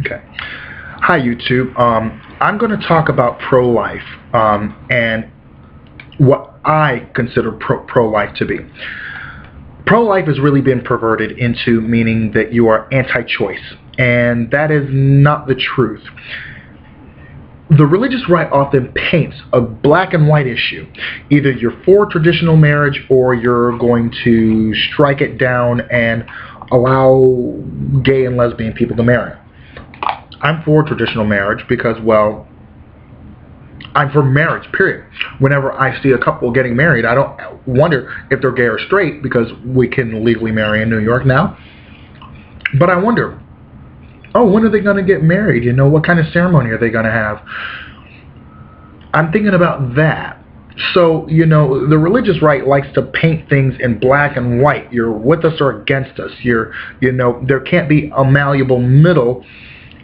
Okay. Hi, YouTube. I'm going to talk about pro-life and what I consider pro-life to be. Pro-life has really been perverted into meaning that you are anti-choice, and that is not the truth. The religious right often paints a black and white issue. Either you're for traditional marriage or you're going to strike it down and allow gay and lesbian people to marry. I'm for traditional marriage because, well, I'm for marriage, period. Whenever I see a couple getting married, I don't wonder if they're gay or straight because we can legally marry in New York now. But I wonder, oh, when are they going to get married? You know, what kind of ceremony are they going to have? I'm thinking about that. So, you know, the religious right likes to paint things in black and white. You're with us or against us. There can't be a malleable middle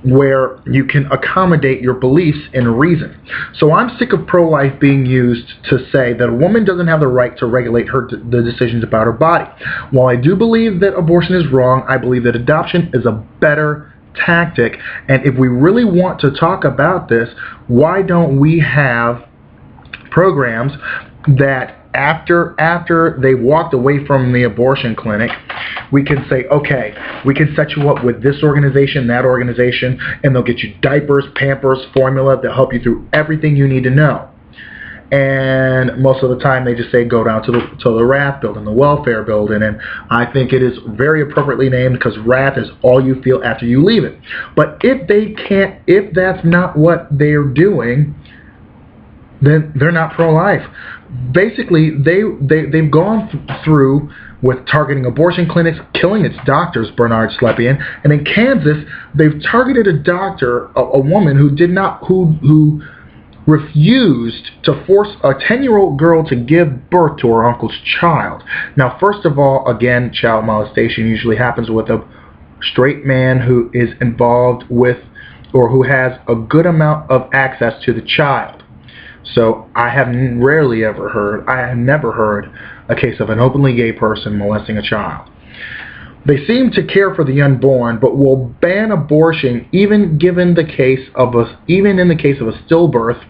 where you can accommodate your beliefs in reason. So I'm sick of pro-life being used to say that a woman doesn't have the right to regulate the decisions about her body. While I do believe that abortion is wrong, I believe that adoption is a better tactic. And if we really want to talk about this, why don't we have programs that after they walked away from the abortion clinic, we can say, okay, we can set you up with this organization, that organization, and they'll get you diapers, Pampers, formula. They'll help you through everything you need to know. And most of the time they just say go down to the RAF building, the welfare building, and I think it is very appropriately named because RAF is all you feel after you leave it. But if that's not what they're doing, then they're not pro-life. Basically, they've gone through with targeting abortion clinics, killing its doctors, Bernard Slepian, and in Kansas, they've targeted a doctor, a woman who refused to force a 10-year-old girl to give birth to her uncle's child. Now, first of all, again, child molestation usually happens with a straight man who is involved with or who has a good amount of access to the child. So I have never heard a case of an openly gay person molesting a child. They seem to care for the unborn, but will ban abortion even in the case of a stillbirth,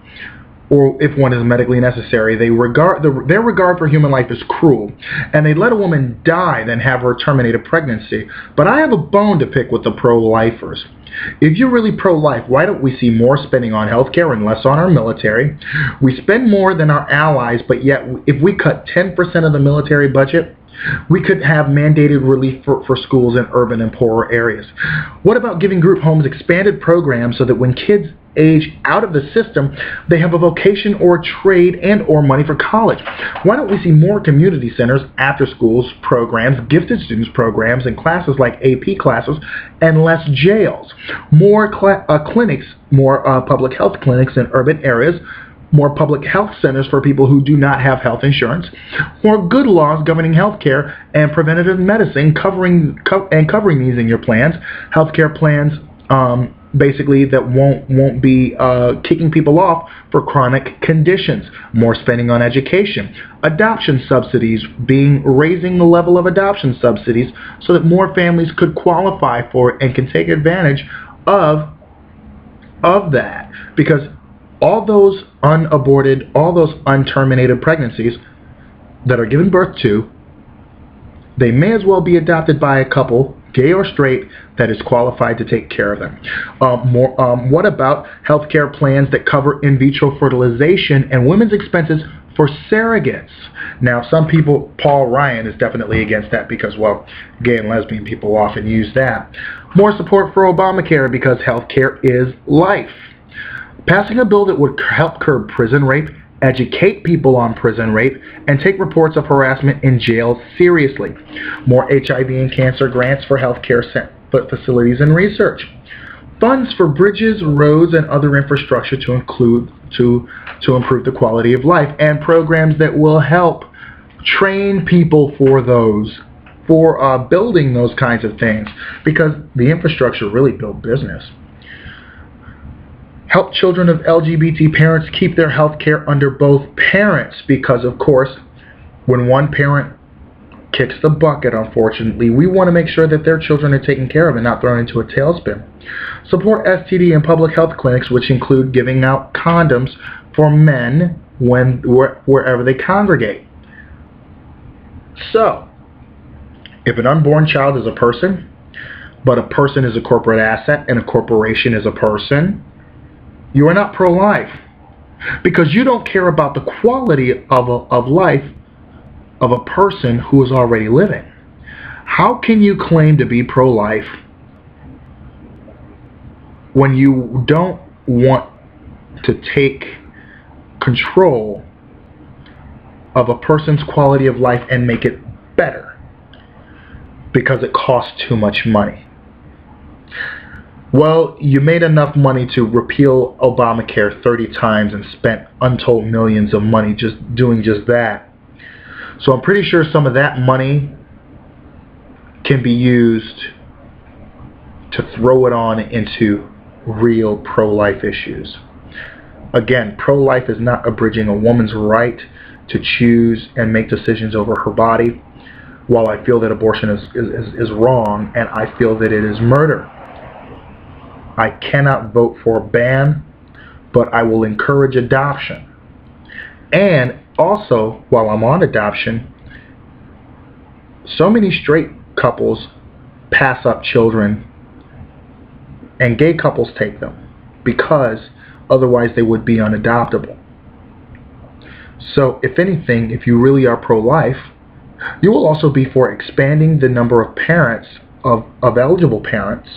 or if one is medically necessary. Their regard for human life is cruel, and they let a woman die than have her terminate a pregnancy. But I have a bone to pick with the pro-lifers. If you're really pro-life, why don't we see more spending on healthcare and less on our military? We spend more than our allies, but yet if we cut 10% of the military budget, we could have mandated relief for schools in urban and poorer areas. What about giving group homes expanded programs so that when kids age out of the system, they have a vocation or a trade and or money for college? Why don't we see more community centers, after schools programs, gifted students programs, and classes like AP classes, and less jails? More clinics, more public health clinics in urban areas, more public health centers for people who do not have health insurance, more good laws governing health care and preventative medicine covering these in your plans, healthcare plans basically that won't be kicking people off for chronic conditions, more spending on education, adoption subsidies, raising the level of adoption subsidies so that more families could qualify for it and can take advantage of that, because all those unaborted, all those unterminated pregnancies that are given birth to, they may as well be adopted by a couple, gay or straight, that is qualified to take care of them. What about healthcare plans that cover in vitro fertilization and women's expenses for surrogates? Now, some people, Paul Ryan is definitely against that because, well, gay and lesbian people often use that. More support for Obamacare because healthcare is life. Passing a bill that would help curb prison rape, educate people on prison rape, and take reports of harassment in jails seriously. More HIV and cancer grants for healthcare facilities and research. Funds for bridges, roads, and other infrastructure to improve the quality of life, and programs that will help train people for building those kinds of things, because the infrastructure really built business. Help children of LGBT parents keep their health care under both parents, because, of course, when one parent kicks the bucket, unfortunately. We want to make sure that their children are taken care of and not thrown into a tailspin. Support STD and public health clinics, which include giving out condoms for men wherever they congregate. So, if an unborn child is a person, but a person is a corporate asset and a corporation is a person, you are not pro-life, because you don't care about the quality of life of a person who is already living. How can you claim to be pro-life when you don't want to take control of a person's quality of life and make it better because it costs too much money? Well, you made enough money to repeal Obamacare 30 times and spent untold millions of money just doing just that. So I'm pretty sure some of that money can be used to throw it on into real pro-life issues. Again, pro-life is not abridging a woman's right to choose and make decisions over her body. While I feel that abortion is wrong, and I feel that it is murder, I cannot vote for a ban, but I will encourage adoption. And also, while I'm on adoption, so many straight couples pass up children and gay couples take them because otherwise they would be unadoptable. So if anything, if you really are pro-life, you will also be for expanding the number of parents, of eligible parents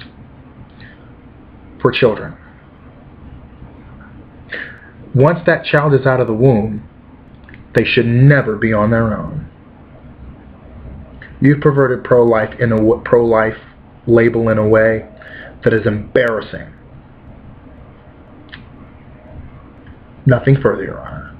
for children. Once that child is out of the womb, they should never be on their own. You've perverted pro-life label in a way that is embarrassing. Nothing further, Your Honor.